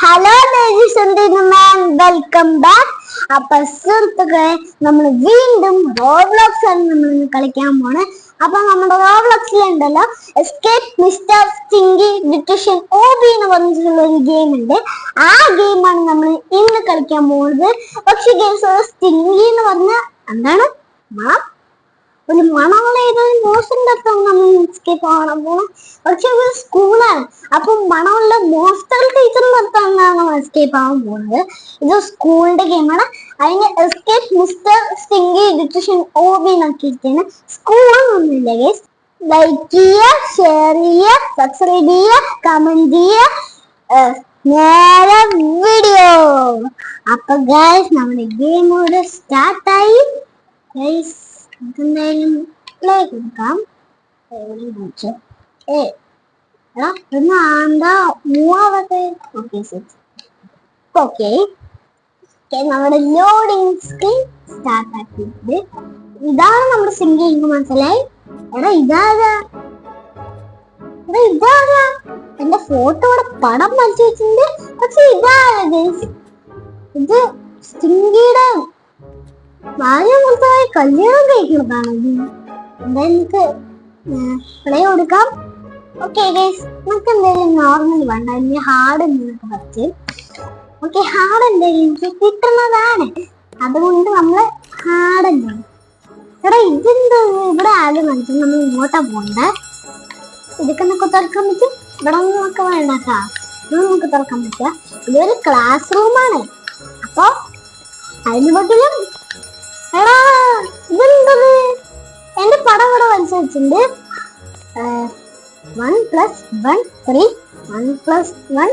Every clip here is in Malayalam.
Hello ladies and gentleman, welcome back. അപ്പൊ സുഹൃത്തുക്കളെ, നമ്മൾ വീണ്ടും റോബ്ലോക്സ് ആണ് നമ്മൾ കളിക്കാൻ പോണേ. അപ്പൊ നമ്മുടെ റോബ്ലോക്സിൽ ഉണ്ടല്ലോ എസ്കേപ്പ് മിസ്റ്റർ സ്റ്റിങ്കി ഡിറ്റക്ഷൻ ഓബി എന്ന് പറഞ്ഞിട്ടുള്ള ഒരു ഗെയിം ഉണ്ട്. ആ ഗെയിമാണ് നമ്മൾ ഇന്ന് കളിക്കാൻ പോകുന്നത്. പക്ഷെ ഗെയിംസ് സ്റ്റിങ്കി എന്ന് പറഞ്ഞാൽ എന്താണ് ഒരു മണമുള്ള ഏതൊരു മോശന്റെ അടുത്താണ് നമ്മൾ എസ്കേപ്പ് ആവാൻ പോകുന്നത്. പക്ഷെ ഒരു സ്കൂളാണ്, അപ്പൊ മണമുള്ള മോസ്റ്റർ ടീച്ചറിന്റെ അടുത്താണ് നമ്മൾ എസ്കേപ്പ് ആവാൻ പോകുന്നത്. ഇത് സ്കൂളിന്റെ ഗെയിമാണ്. അതിന് escape mister stinky detection ഓബി നോക്കിയിരിക്കുകയാണ്. സ്കൂളൊന്നുമില്ല guys. Like ചെയ്യുക, ഷെയർ ചെയ്യുക, സബ്സ്ക്രൈബ് ചെയ്യുക, കമന്റ് ചെയ്യുക. നേരെ വീഡിയോ. അപ്പൊ ഗൈസ് നമ്മുടെ ഗെയിം ഇവിടെ സ്റ്റാർട്ടായി. ഗൈസ് എന്തായാലും പ്ലേ കൊടുക്കാം. നമ്മുടെ ലോഡിങ് സ്ക്രീൻ സ്റ്റാർട്ട് ആക്കിയിട്ട് ഇതാണ് നമ്മുടെ സിംഗിങ്. മനസ്സിലായി? ഇതാരാ എന്റെ ഫോട്ടോ ഇവിടെ പടം മറിച്ച് വെച്ചിട്ടുണ്ട്. പക്ഷെ ഇതാണ് ഇത് സിംഗിയുടെ ഭാര്യ കല്യാണം കഴിക്കുന്നതാണ്. എന്തായാലും നമുക്ക് പ്ലേ കൊടുക്കാം. ഓക്കെ ഗൈസ്, നമുക്ക് എന്തായാലും നോർമൽ വേണ്ട, ഇനി ഹാർഡ് എന്നൊക്കെ പറ്റി. ഓക്കെ, ഹാർഡ് എന്തായാലും എനിക്ക് കിട്ടുന്നതാണ്, അതുകൊണ്ട് നമ്മള് ഹാർഡ് എന്താണ്. ഇതെന്താ ഇവിടെ ആദ്യം മനസ്സിൽ നമ്മൾ ഇങ്ങോട്ടാ പോണ്ട. ഇതൊക്കെ നമുക്ക് തുറക്കാൻ പറ്റും. ഇവിടെ ഒന്നും നമുക്ക് വേണ്ടാട്ടാ, ഇത് നമുക്ക് തുറക്കാൻ പറ്റുക. ഇതൊരു ക്ലാസ് റൂമാണ്. അപ്പൊ അതിന് പറ്റിലും ഇതെന്തത് എന്റെ പടം ഇവിടെ വലിച്ചു വെച്ചിട്ടുണ്ട്. 1 + 1 3, 1 + 1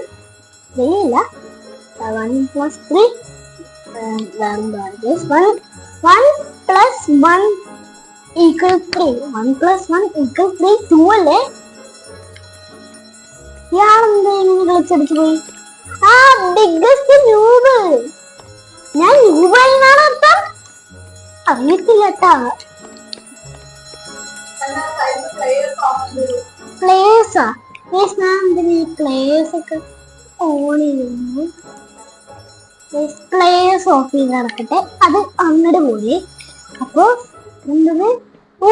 3 ഇല്ല, 1 + 3 1 + 1 = 3, 1 + 1 = 3, 2 അല്ലേ? ഇയാളെന്തായാലും കളിച്ചടിച്ചു പോയി. ആ ബിഗ്ഗസ്റ്റ് ന്യൂബ്. ഞാൻ ന്യൂബായിന്നാണ് അർത്ഥം. അറിയത്തില്ല കേട്ടാ. പ്ലേയേഴ്സാ ഞാൻ എന്തിനാ പ്ലേയേഴ്സ് ഒക്കെ ഓൺ ചെയ്യുന്നു? പ്ലേയേഴ്സ് ഓഫ് ചെയ്ത് നടക്കട്ടെ, അത് അങ്ങോട്ട് പോയി. അപ്പൊ എന്തത്? ഓ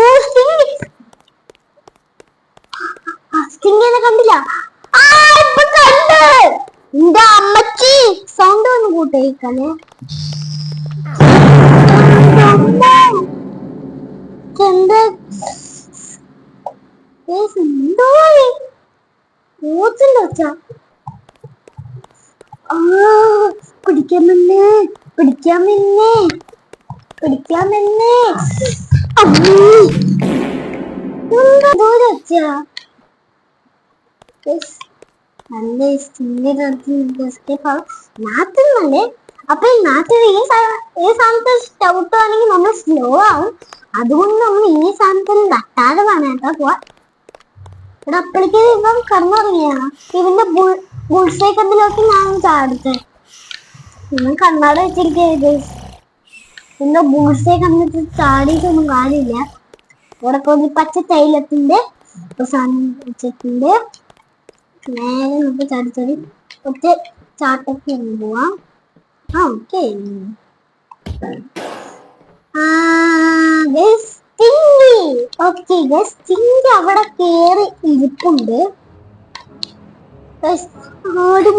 സ്റ്റിങ്ങിനെ കണ്ടില്ല. ഇപ്പൊ കണ്ട് എന്റെ അമ്മച്ചി സൗണ്ട് ഒന്ന് കൂട്ടേക്കാലേ. പിടിക്കാമെന്നേ നാത്തുന്നല്ലേ. അപ്പൊ ഈ നാട്ടിൽ ഈ സാധനത്തിൽ ചവിട്ടുവാണെങ്കിൽ നമ്മൾ സ്ലോ ആവും. അതുകൊണ്ട് നമ്മൾ ഈ സാധനത്തിൽ തട്ടാതെ വേണേട്ടാ പോവാ. ഇവിടെ അപ്പോഴേക്ക് ഇപ്പം കണ്ണുറങ്ങിയാണ്. ഇവന്റെ ബുൾസേക്കത്തിലോട്ട് ഞാൻ ചാടിച്ചേ. ഇവൻ കണ്ണാട വെച്ചിരിക്കരുത്. എന്റെ ബുൾസേ കണ്ടിട്ട് ചാടിയിട്ടൊന്നും കാര്യമില്ല. ഇവിടെ പോയി പച്ച തൈലത്തിന്റെ സാധനം വെച്ചിട്ടുണ്ട്. നേരെ നമുക്ക് ചാടിച്ചടി ഒറ്റ ചാട്ടൊക്കെ പോവാം. ഓക്കെ, അവിടെ കേറി ഇരിപ്പുണ്ട്.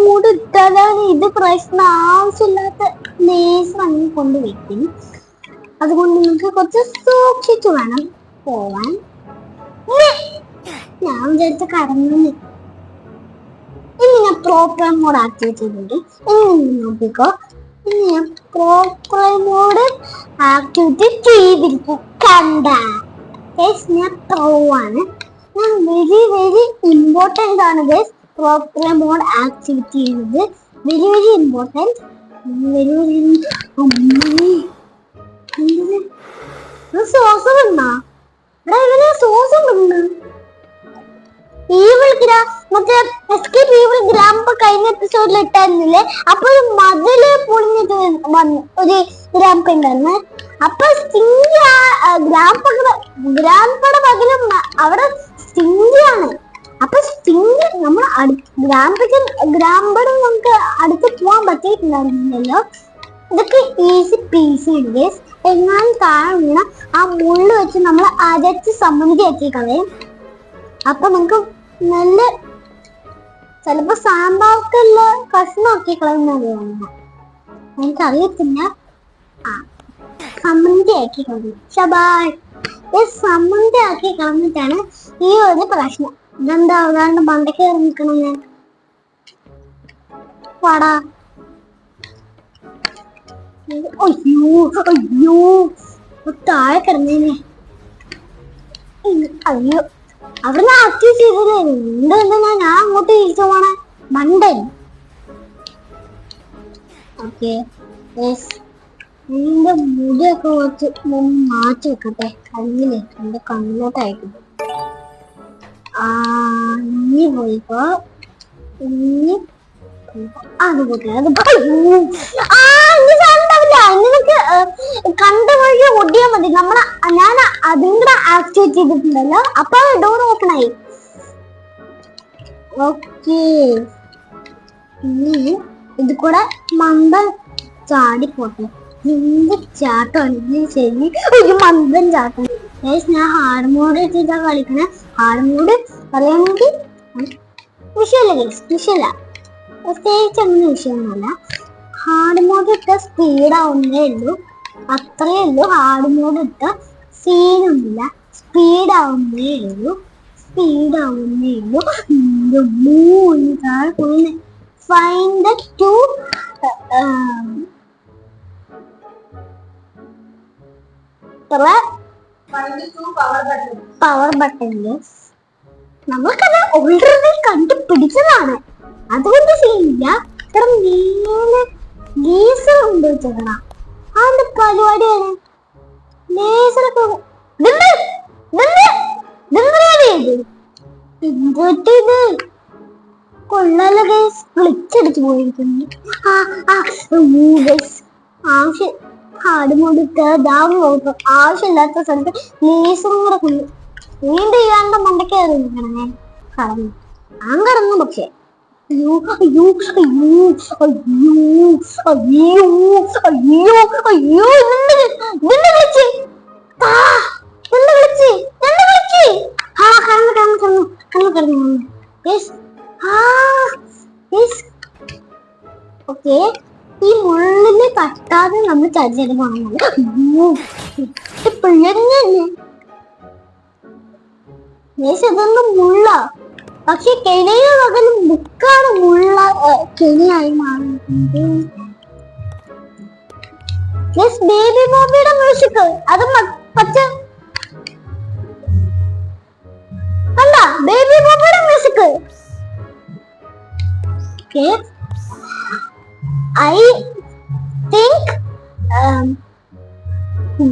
മൂട് ഇട്ടാലാണ് ഇത് പ്രശ്നം. ആവശ്യമില്ലാത്ത ലേസ് വാങ്ങി കൊണ്ട് വെക്കും. അതുകൊണ്ട് നമുക്ക് കുറച്ച് സൂക്ഷിച്ചു വേണം പോവാൻ. ഞാൻ വിചാരിച്ച കടന്നു. ഇനി ഞാൻ പ്രോപ്പർ മോഡ് ആക്ടിവേറ്റ് ചെയ്തിട്ടുണ്ട്. ഇനി നോക്കിക്കോ, ഇനി ഞാൻ പ്രോപ്പർ മോഡ് ആക്ടിവേറ്റ് ചെയ്തിരിക്കും. കണ്ട ഞാൻ പോവാണ്. ഞാൻ വെരി ഇമ്പോർട്ടൻ്റ് ആണ് ഗൈസ് പ്രോപ്പർ മോഡ് ആക്ടിവേറ്റ് ചെയ്യുന്നത്. Very important. ശ്വാസം ഉണ്ടോ? ഇവിടെ ശ്വാസം ഉണ്ട്. മറ്റേ എസ്കേപ്പ് ഈവിൾ ഗ്രാമ്പ് കഴിഞ്ഞ എപ്പിസോഡിൽ ഇട്ടായിരുന്നില്ലേ? അപ്പൊ ഒരു മതില് പൊളിഞ്ഞിട്ട് വന്നു ഒരു ഗ്രാമ്പ് ഉണ്ടായിരുന്നു. അപ്പൊ ഗ്രാമ്പയുടെ പകരം അവിടെ സ്റ്റിങ്കിയാണ്. അപ്പൊ സ്റ്റിങ് നമ്മൾ ഗ്രാമ്പയുടെ നമുക്ക് അടുത്ത് പോവാൻ പറ്റിയിട്ടുണ്ടായിരുന്നില്ലല്ലോ. ഇതൊക്കെ ഈസി പീസി ഉണ്ട്. എങ്ങാനും താഴെ വീണ ആ മുള്ളു വെച്ച് നമ്മൾ അരച്ച് സമ്മതി ആക്കി കളയും. അപ്പൊ നമുക്ക് നല്ല ചിലപ്പോ സാമ്പാർക്കുള്ള കഷ്ണമാക്കി കളയുന്ന എനിക്കറിയത്തില്ല. സമ്മതി ആക്കി കളഞ്ഞു. സമ്മതി ആക്കി കളഞ്ഞിട്ടാണ് ഈ ഒരു പ്രശ്നം. ഇതെന്താ അതാണ്ട് മണ്ടയ്ക്ക് നിൽക്കണം ഞാൻ. പാടാ. അയ്യോ അയ്യോ താഴെ കിടന്നേനെ. അയ്യോ അവിടുന്ന് ആക്റ്റീവ് ചെയ്തല്ലേ. എന്തെന്താ ഞാൻ അങ്ങോട്ട് തിരിച്ചു പോണേ മണ്ടൻ. ഓക്കെ എന്റെ മുടിയൊക്കെ കുറച്ച് മാറ്റി വെക്കട്ടെ. കണ്ണില് എന്റെ കണ്ണിലോട്ടായിട്ട് ഇനി പോയിപ്പോ ഇനി അത് കൂട്ടില്ല. നിനക്ക് കണ്ടുപോയി ഒടിയാ മതി. ഞാൻ അതും കൂടെ ആക്ടിവേറ്റ് ചെയ്തിട്ടുണ്ടല്ലോ. അപ്പൊ ഡോർ ഓപ്പൺ ആയി. ഓക്കെ ഇനി ഇത് കൂടെ മന്ദൻ ചാടി പോട്ടെ. എന്ത് ചാട്ടമാണ് ശരി. ഒരു മന്ദൻ ചാട്ടം. ഞാൻ ഹാർഡ് മോഡ് ചെയ്താ കളിക്കണേ. ഹാർഡ് മോഡ് പറയുകയാണെങ്കിൽ വിഷയമല്ല വിഷയമല്ല, പ്രത്യേകിച്ച് അങ്ങനെ വിഷയമൊന്നുമല്ല. ഹാർഡ് മോഡ് ഇട്ട സ്പീഡാവുന്നേ ഉള്ളൂ, അത്രയേ ഉള്ളൂ. ഹാർഡ് മോഡ് ഇട്ട സീനൊന്നുമില്ല, സ്പീഡാവുന്നേ ഉള്ളൂ. Find the two power buttons. നമുക്കത് ഓൾറെഡി കണ്ടുപിടിച്ചതാണ്, അതുകൊണ്ട് ചെയ്യില്ല. ഇത്ര നീല ലേസർ കൊണ്ട് വെച്ചേക്കണം. അതിന്റെ പരിപാടിയാണ് ലേസറൊക്കെ. ഇത് കൊള്ളാല ഗൈസ്, ക്ലിച്ചടിച്ചു പോയിരിക്കുന്നു. ഹാർഡ് മോഡ് ആവശ്യമില്ലാത്ത സ്ഥലത്ത് ലേസറും കൂടെ കൊള്ളു. വീണ്ടും ഇയാളുടെ മണ്ടയ്ക്ക് കിടന്നേ കടന്നു. ഞാൻ കടന്നു. പക്ഷെ അയ്യോ അയ്യോ അയ്യോ അയ്യോ അയ്യോ അയ്യോ അയ്യോ വിളിച്ച് ഓക്കെ. ഈ മുള്ളിന് തട്ടാതെ നമ്മൾ ചരിച്ചത് പോകണം. പിഴഞ്ഞല്ലേ ഇതൊന്നും മുള്ള, പക്ഷെ കെണിയ പകലും ബുക്കാണ് മുള്ള കെണിയായി മാറുന്നത്. ബേബി ബോബിയുടെ മ്യൂസിക് അത് പച്ച അല്ല, ബേബി ബോബിയുടെ music. I think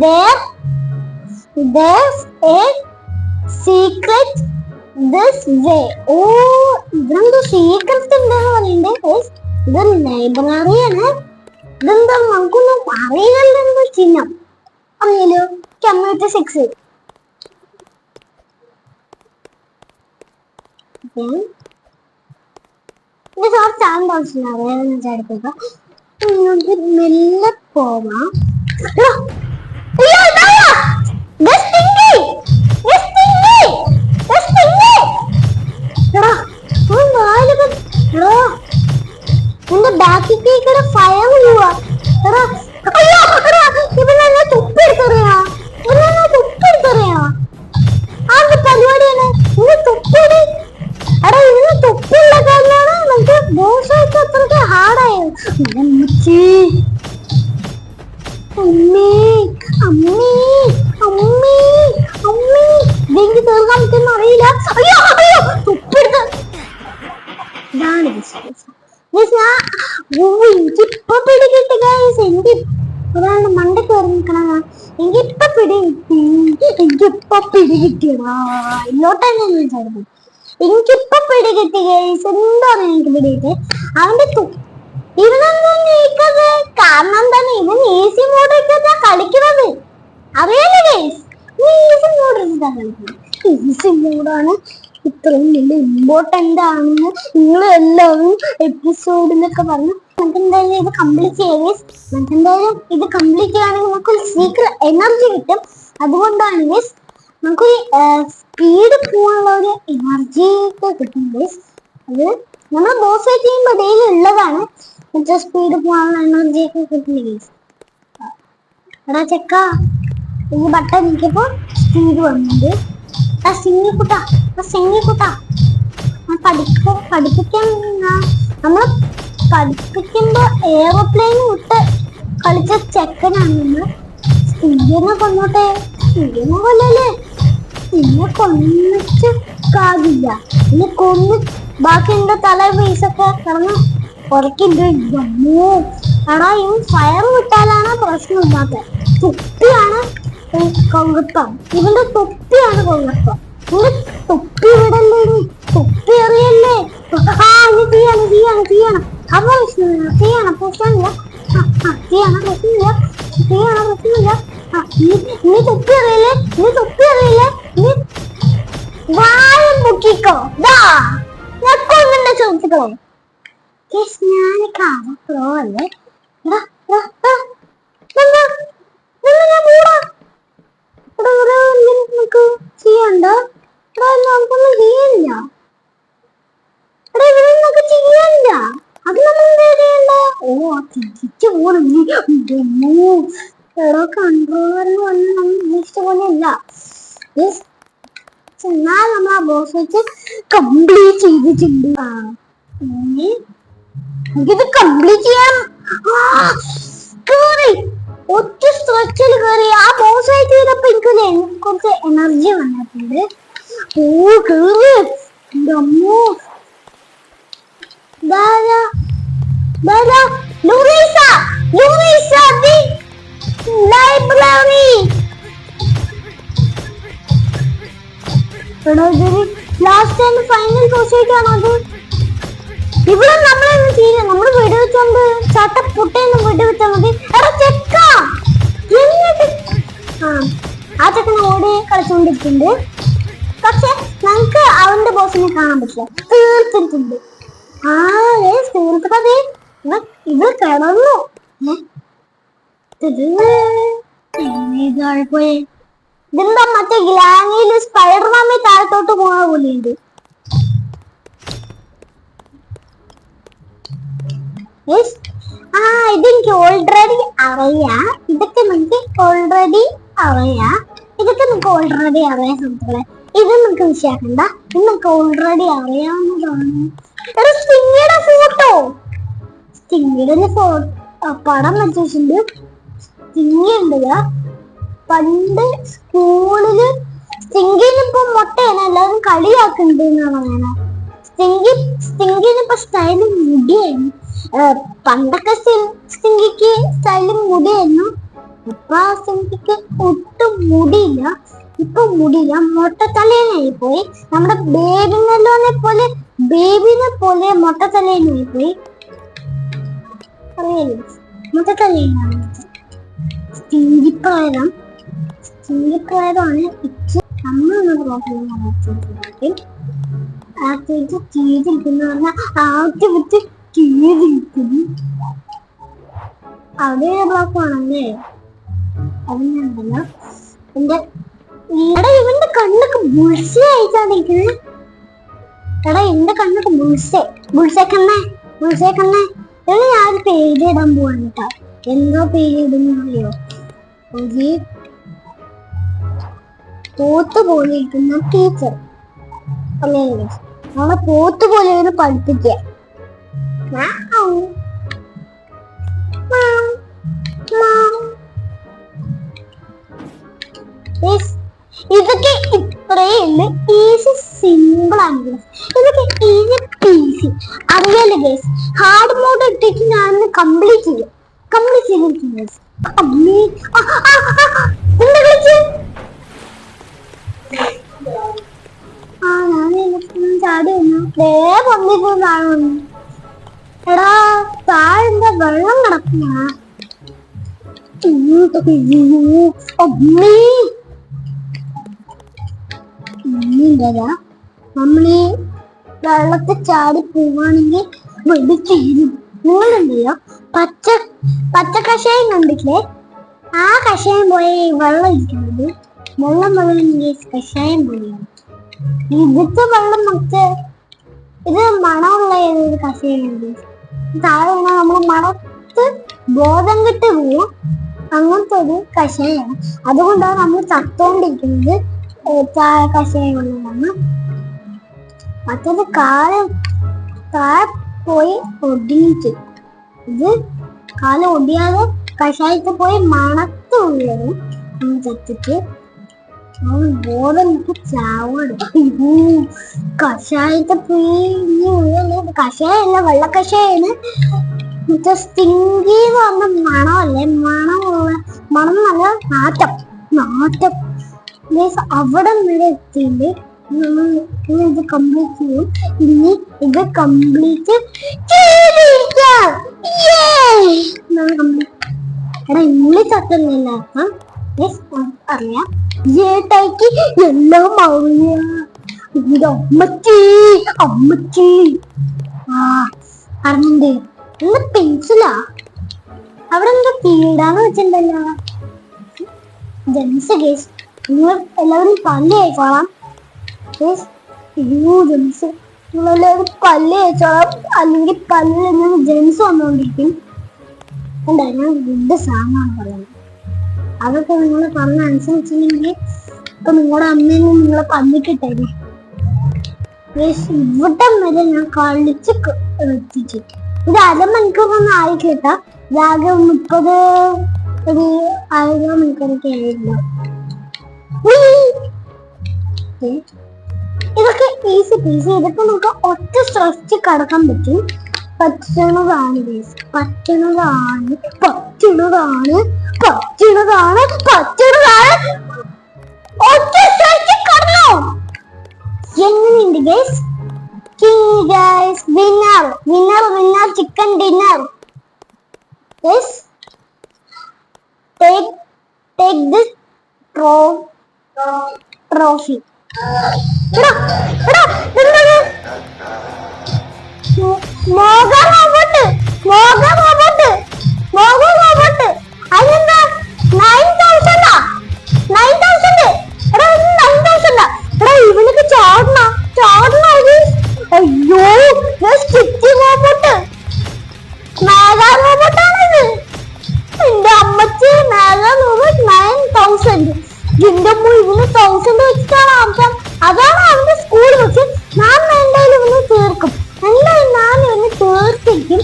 there's a secret this way. ഇതെന്തോ സീക്രട്ട് ഉണ്ടെന്ന് പറയുന്നുണ്ട്. ഇത് ലൈബ്രറിയാണ്. ഇതെന്താ നമുക്കൊന്നും അറിയില്ലല്ലോ. ചിഹ്നം അറിയാലോ, കമ്പ്യൂട്ടർ 6. മെല്ലെ പോവാം. എന്റെ ബാക്കിൽ ഫയർ പോവാ. ഇവനെന്നെ തുപ്പെടുത്തറിയാ, ആദ്യ പരിപാടിയാണ് ഇന്ന് തുപ്പടി. എടാ ഇതിന് തുപ്പുള്ള കാരണമാണ് നമുക്ക് ദോശയൊക്കെ അത്രയ്ക്ക് ഹാർഡായത്. അമ്മേ അമ്മേ അമ്മേ അമ്മേ ഇതെനിക്ക് തീർക്കാൻ പറ്റുന്ന അറിയില്ല. അയ്യോ അയ്യോ തുപ്പെടുത്ത്. ഇതാണ് എനിക്കിപ്പൊ പിടികിട്ടി ഗൈസ്. എനിക്ക് ഒരാളുടെ മണ്ടയ്ക്ക് വരെ നിൽക്കണ എനിക്കിപ്പൊ പിടികിട്ടിയടാ. ഇങ്ങോട്ടന്നെ വിളിച്ചായിരുന്നു. എനിക്കിപ്പൊ പിടികിട്ടി ഗൈസ്. എന്താണ് എനിക്ക് പിടികിട്ടി? അവന്റെ ഇവനൊന്നും നീക്കത് കാരണം തന്നെ ഇവൻ ഈസി മോഡ് ഇട്ടാ കളിക്കുന്നത്. അറിയാലോ ഗൈസ്, ഈസി മോഡ് ഇട്ടാ കളിക്കുന്നത്. ഈസി മോഡാണ് ഇത്രയും വലിയ ഇമ്പോർട്ടന്റ് ആണെന്ന് നിങ്ങൾ എല്ലാവരും എപ്പിസോഡിലൊക്കെ പറഞ്ഞു. നമുക്ക് എന്തായാലും ഇത് കംപ്ലീറ്റ് ചെയ്യാം. നമുക്ക് എന്തായാലും ഇത് കംപ്ലീറ്റ് ചെയ്യുകയാണെങ്കിൽ നമുക്ക് സീക്രട്ട് എനർജി കിട്ടും. അതുകൊണ്ടാണ് ഗൈസ് നമുക്ക് സ്പീഡ് പോകാനുള്ള ഒരു എനർജി കിട്ടും ഗൈസ്. അത് നമ്മൾ ബോസ് ഫൈറ്റ് ചെയ്യുമ്പോൾ ഡെയിലി ഉള്ളതാണ്. സ്പീഡ് പോകാനുള്ള എനർജി ഒക്കെ കിട്ടുന്നത് ഗൈസ്. എടാ ചെക്ക ഈ ബട്ടൺ നീക്കിയപ്പോ സ്പീഡ് വന്നത്. സിംഗിക്കുട്ട പഠിപ്പിക്കാൻ നമ്മള് പഠിപ്പിക്കുമ്പോ എയർപ്ലെയിൻ വിട്ട് കളിച്ച ചെക്കനാണ് നമ്മൾ. സ്പീഡിനെ കൊന്നോട്ടെ, സ്പീഡിനെ കൊല്ലല്ലേ, നിന്നെ കൊന്നിട്ട് കാതില്ല, നിന്നെ കൊന്ന് ബാക്കി എന്റെ തല പീസൊക്കെ കിടന്ന് ഉറക്കിണ്ട്. എടാ ഇവൻ ഫയർ വിട്ടാലാണ് പ്രശ്നം ഇല്ലാത്തത്. തൊപ്പിയാണ് കൊങ്കത്തം, ഇവന്റെ തൊപ്പിയാണ് കൊങ്കത്തം. ഇവന്റെ തൊപ്പി വിടല്ലേ, തൊപ്പി അറിയല്ലേ. ചെയ്യണം അപ്പൊ ചെയ്യണം പ്രശ്നമില്ല, നീ തൊപ്പി അറിയില്ലേ, നീ വായം പൊക്കിക്കോ. ഞാൻ കൊന്നിന്റെ ചോദിച്ചോ ഞാൻ കാലോ അല്ലേ. ചെയ്യണ്ടോ നമുക്കൊന്നും ചെയ്യാനില്ല. ചെയ്യാനില്ല അത് നമ്മൾ എന്താ ചെയ്യണ്ട. ഓ തിരിച്ചു പോകണം. എടോ കൺട്രോളറിന് വന്ന് നമ്മൾ ഉദ്ദേശിച്ച പോലെ അല്ല. എന്നാൽ നമ്മൾ ആ ബോസ് വെച്ച് കംപ്ലീറ്റ് ചെയ്തിട്ടുണ്ട്. ഇത് കംപ്ലീറ്റ് ചെയ്യാൻ ഒറ്റ സ്ട്രെച്ചിൽ കയറി ആ ബോസ് ആയിട്ട് ചെയ്തപ്പോ എനിക്ക് കുറച്ച് എനർജി വന്നിട്ടുണ്ട്. ഓ കേറ് library. Last and final boss ആയിട്ടാണോ അത്? ഇവിടെ നമ്മളൊന്നും ചെയ്യില്ല, നമ്മൾ വെടിവെച്ചോണ്ട് ചട്ടപ്പുട്ടേന്ന് വെടിവെച്ചാൽ മതി. ആ ചെക്കൻ ഓടി കളിച്ചുകൊണ്ടിരിക്കുന്നുണ്ട്. പക്ഷെ നമുക്ക് അവന്റെ ബോസിനെ കാണാൻ പറ്റില്ല, തീർത്തിട്ടുണ്ട്. തീർത്തത് ഇത് കിടന്നു. ഇതെന്താ മറ്റേ ഗ്ലാനിയില് സ്പൈഡർമാനെ താഴത്തോട്ട് പോകാൻ പോലെയുണ്ട്. ഇതെനിക്ക് ഓൾറെഡി അറിയാം. ഇതൊക്കെ നമുക്ക് ഓൾറെഡി അറിയാം. സുഹൃത്തുക്കളെ, ഇത് നമുക്ക് വിഷയാക്കണ്ട. ഇത് നമുക്ക് ഓൾറെഡി അറിയാവുന്നതാണ്. സ്റ്റിങ്ങിയുടെ പടം വെച്ചിട്ടുണ്ട്. സ്റ്റിങ്ങി ഉണ്ട്. പണ്ട് സ്കൂളില് സ്റ്റിങ്കിനിപ്പോ മുട്ടയാണ് എല്ലാവരും കളിയാക്കുന്നുണ്ട് എന്നാണ് പറയുന്നത്. സ്റ്റിങ്കിനിപ്പോ സ്റ്റൈല് മുടിയായിരുന്നു. പണ്ടൊക്കെ സ്റ്റിങ്കിക്ക് സ്റ്റൈലും മുടിയായിരുന്നു. ഇപ്പൊ ആ സ്റ്റിങ്കിക്ക് ഒട്ടും മുടിയില്ല. ഇപ്പൊ മുടിയില്ല, മൊട്ടത്തലേനായി പോയി. നമ്മുടെ ബേബിനെ പോലെ മൊട്ടത്തലേനായി പോയി. അറിയാലോ മൊട്ടത്തലേനാണ് സ്റ്റിങ്കിപ്രായമാണ്. നമ്മളൊന്ന് ചെയ്തിരിക്കുന്ന പറഞ്ഞാൽ ആദ്യം വെച്ച് ചെയ്തിരിക്കുന്നു. അതേ ബ്ലോക്കാണല്ലേ അതിനുണ്ടല്ലോ. ഇവന്റെ കണ്ണൊക്കെ ബുൾസ ആയിട്ടാണിരിക്കുന്നത്. എന്റെ കണ്ണൊക്കെ ബുൾസേ കണ്ണേ. ഞാൻ പേര് ഇടാൻ പോവാണ് കേട്ടോ. എന്തോ പേര് ഇടുന്നറിയോ? ഒരു പോത്ത് പോലെ ഇരിക്കുന്ന ടീച്ചർ അല്ലേ? നമ്മളെ പോത്ത് പോലെ ഒരു പഠിപ്പിക്കുക. ഇതൊക്കെ ഇത്രയുള്ളു. ഈസി സിമ്പിൾ ആണ്. ഇതൊക്കെ ഈസി അറിയാലോ ഗൈസ്. ഹാർഡ് മോഡ് ഇട്ടിട്ട് ഞാൻ കംപ്ലീറ്റ് ചെയ്തിരിക്കുന്നു. ചാടി വന്നു കാണുന്നു. എടാ താഴെന്താ വെള്ളം കിടക്കുന്ന? നമ്മളീ വെള്ളത്തിൽ ചാടി പോവാണെങ്കിൽ വെടി തീരും. നിങ്ങളുണ്ടല്ലോ പച്ച കഷായം കണ്ടില്ലേ? ആ കഷായം പോലെ വെള്ളം ഇരിക്കുന്നത്. വെള്ളം കഷായം പോലെയാണ്. ഇതിന്റെ വെള്ളം ഇത് മണമുള്ള ഏതൊരു കഷായമുണ്ട്. താഴെ വീണാൽ നമ്മൾ മണത്ത് ബോധം കെട്ട് പോവും. അങ്ങനത്തെ ഒരു കഷായമാണ്. അതുകൊണ്ടാണ് നമ്മൾ ചത്തോണ്ടിരിക്കുന്നത്. കഷായം കൊണ്ടാണ്. മറ്റത് താഴെ പോയി ഒടിഞ്ഞിട്ട്, ഇത് കാല് ഒടിയാതെ കഷായത്തിൽ പോയി മണത്ത് ഉള്ളത് നമ്മൾ ചത്തിട്ട് ബോധം ചാവാണ്. കഷായത്തെ പോയി കഷായല്ല, വെള്ള കഷായാണ്. മറ്റേ സ്റ്റിങ്കി എന്ന് പറഞ്ഞ മണമല്ലേ, മണം നല്ല നാറ്റം. അവിടെ വരെ എത്തിയിട്ട് ഇത് കംപ്ലീറ്റ് ചെയ്യും. ഇനി ഇത് കംപ്ലീറ്റ് എടാ ഇംഗ്ലീഷ് അത്രയല്ല അറിയാം. ഏട്ടായിക്ക് എല്ലാം അറിയാം. ഇത് അമ്മച്ചി അറിഞ്ഞിണ്ട്. എന്താ പെൻസിലാ അവിടെ എന്താ തീടാന്ന് വെച്ചിട്ടുണ്ടല്ലോ. ജെൻസ് ഗേസ് നിങ്ങൾ എല്ലാവരും പല്ല് കഴിച്ചോളാം. നിങ്ങളെല്ലാവരും പല്ല് കഴിച്ചോളാം, അല്ലെങ്കിൽ പല്ലിൽ നിന്ന് ജെൻസ് വന്നുകൊണ്ടിരിക്കും. എന്താ ഞാൻ ഗുഡ് സാധനമാണ് പറയുന്നത്. അതൊക്കെ നിങ്ങൾ പറഞ്ഞ അനുസരിച്ചില്ലെങ്കിൽ ഇപ്പൊ നിങ്ങളുടെ അമ്മേനെ നിങ്ങളെ പല്ലിക്കിട്ടേ. ഇവിടം വരെ ഞാൻ കളിച്ച് എത്തിച്ചു. ഇത് അരമണിക്കൂറൊന്നും ആയിട്ടില്ല. ആകെ 30 ഒരു 1/2 മണിക്കൂറൊക്കെ ആയില്ല. ഇതൊക്കെ ഈസി പീസി. ഇതൊക്കെ നമുക്ക് ഒറ്റ സ്ട്രെച്ച് കടക്കാൻ പറ്റുന്നതാണ്. ഒറ്റ സ്ട്രെച്ച് കടന്നോ? എങ്ങനെയുണ്ട് guys? Winner chicken dinner. Yes, take this trophy. അതിനെന്താ 9,000 ഇവനൊക്കെ ചാടണ. അയ്യോ റോബോട്ടാണിത്. എന്റെ അമ്മച്ചി റോബോട്ട് 9,000. ഇതിന്റെ ഇവന് 1000 വെച്ചിട്ടാണ് ആവശ്യം. അതാണ് അവന്റെ സ്കൂൾ വെച്ച്. ഞാൻ എന്തായാലും ഇവന് തീർക്കും. എന്തായാലും ഞാൻ ഇവന് തീർത്തിരിക്കും.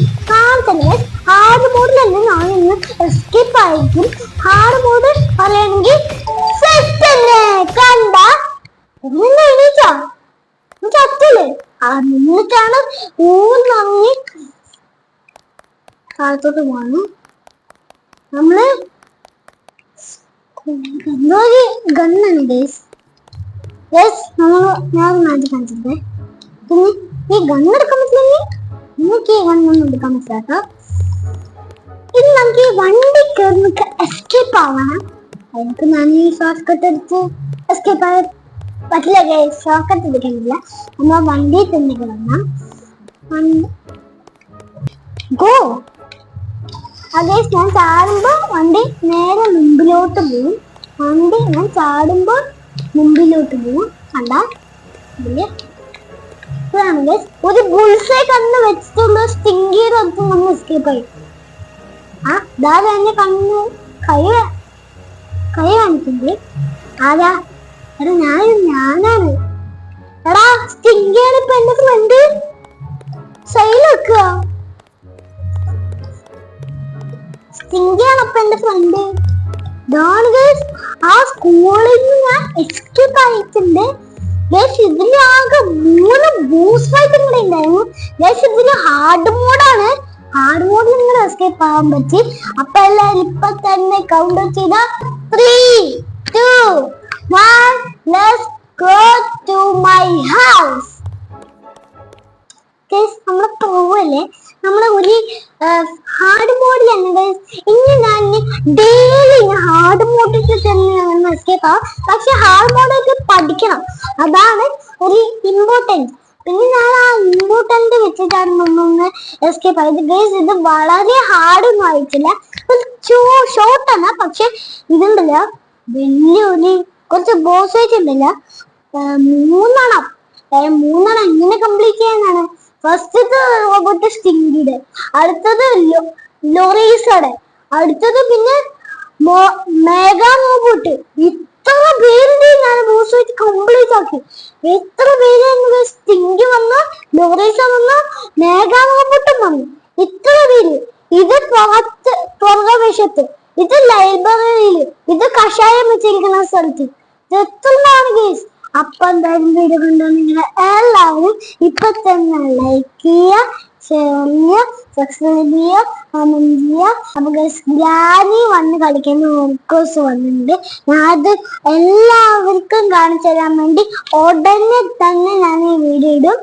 ഹാർഡ് മോഡിലല്ലേ ഞാൻ ഇന്ന് എസ്കേപ്പ് ആയിരിക്കും. ഹാർഡ് മോഡ് പറയുകയാണെങ്കിൽ സെറ്റല്ലേ കണ്ട. എണീച്ചാ ചത്തല്ലേ? എന്നിട്ടാണ് ഊന്നങ്ങി താഴത്തോട്ട് പോവാണ്. നമ്മള് എന്തോ ഒരു ഗണ്ണാണ് ഗൈസ്. ഞാൻ മാറ്റി കാണിച്ചിട്ടേ. പിന്നെ ഈ ഗണ്ണെടുക്കാൻ പറ്റില്ലെങ്കിൽ നമുക്ക് ഈ ഗണ്ണൊന്നും എടുക്കാൻ പറ്റാട്ടോ. ഇത് നമുക്ക് ഈ വണ്ടി കയറി നമുക്ക് എസ്കേപ്പ് ആവണം. എനിക്ക് ഞാൻ ഈ ഷോർട്ട് കട്ട് എടുത്ത് എസ്കേപ്പ് ആയ പറ്റില്ല ഗൈസ്. ഷോർട്ട് കട്ട് എടുക്കുന്നില്ല. നമ്മൾ വണ്ടി തന്നെ കിടന്നാ ഗോ. ഞാൻ ചാടുമ്പോ വണ്ടി നേരെ മുമ്പിലോട്ട് പോവും. ഞാൻ ചാടുമ്പോ മുമ്പിലോട്ട് പോവും. കണ്ടാ ഒരു ബുൾസൈ കണ്ണ് വെച്ചിട്ടുള്ള സ്റ്റിങ്കിയുടെ അടുത്ത് നമ്മൾ എസ്കേപ്പ് ആയി. കണ്ണ് കൈ കാണിക്കുന്നത് ആരാ? എടാ ഞാനാണ്. എടാ സ്റ്റിങ്കിയാണ് ഇപ്പൊ എന്റെ ഫ്രണ്ട്. സൈൽ വെക്കുക. സ്റ്റിങ്കിയാണ് ഇപ്പൊ എന്റെ ഫ്രണ്ട്. ആ സ്കൂളിൽ നിന്ന് ഞാൻ എസ്കേപ്പ് ആയിട്ടുണ്ട്. ഇതിന് ആകെ 3 ബൂസ്റ്റ് ഫൈറ്റും കൂടെ ഉണ്ടായിരുന്നു. ഇതിന് ഹാർഡ് മോഡാണ്. ഹാർഡ് മോഡിൽ നിങ്ങൾ എസ്കേപ്പ് ആവാൻ പറ്റി. അപ്പൊ എല്ലാവരും ഇപ്പൊ തന്നെ കൗണ്ട് ചെയ്ത 3, 2, 1 let's go to my house. നമ്മള് പോവല്ലേ. നമ്മള് ഒരു ഹാർഡ് മോഡിലാണ്. ഇനി ഞാൻ ഡെയിലി ഹാർഡ് മോഡിൽ തന്നെ എസ്കേപ്പ് ആവാം. പക്ഷെ ഹാർഡ് മോഡൊക്കെ പഠിക്കണം. അതാണ് ഒരു ഇമ്പോർട്ടൻറ്റ്. പിന്നെ ഞാൻ ആ ഇമ്പോർട്ടൻറ്റ് വെച്ചിട്ടാണ് നമ്മളൊന്ന് എസ്കേപ്പ് ആയത് ഗൈസ്. ഇത് വളരെ ഹാർഡൊന്നും ആയിട്ടില്ല, ഷോർട്ടാണ്. പക്ഷെ ഇതുണ്ടല്ലോ വലിയൊരു കുറച്ച് ബോസ് വെച്ചിട്ടുണ്ടല്ലോ, മൂന്നെണ്ണം എങ്ങനെ കംപ്ലീറ്റ് ചെയ്യാനാണ്. ഫസ്റ്റത്തെ റോബോട്ട് സ്റ്റിങ്കിയുടെ, അടുത്തത് ലൊറീസയുടെ, അടുത്തത് പിന്നെ മെഗാ റോബോട്ട്. ഇത്ര പേരുടെ ഞാൻ ബോസ് വെച്ച് കംപ്ലീറ്റ് ആക്കി. എത്ര പേര് സ്റ്റിങ്ക് വന്നു, ലൊറീസ വന്നു, മെഗാ റോബോട്ടും വന്നു. ഇത്ര പേര്. ഇത് പുറകവശത്ത്, ഇത് ലൈബ്രറിയില്, ഇത് കഷായം വെച്ചിരിക്കുന്ന സ്ഥലത്ത്. ഇത് എത്രയാണ് ഗൈസ്. അപ്പൊ എന്തായാലും വീഡിയോ കണ്ടോ നിങ്ങൾ എല്ലാവരും ഇപ്പൊ തന്നെ ലൈക്ക് ചെയ്യുക, ഷെയർ ചെയ്യുക, സബ്സ്ക്രൈബ് ചെയ്യുക, കമന്റ് ചെയ്യുക. അപ്പൊ ഗൈസ് ഗ്രാനി വന്ന് കളിക്കുന്ന വർക്കേഴ്സ് വന്നിട്ടുണ്ട്. ഞാനത് എല്ലാവർക്കും കാണിച്ചു തരാൻ വേണ്ടി ഉടനെ തന്നെ ഞാൻ ഈ വീഡിയോ ഇടും.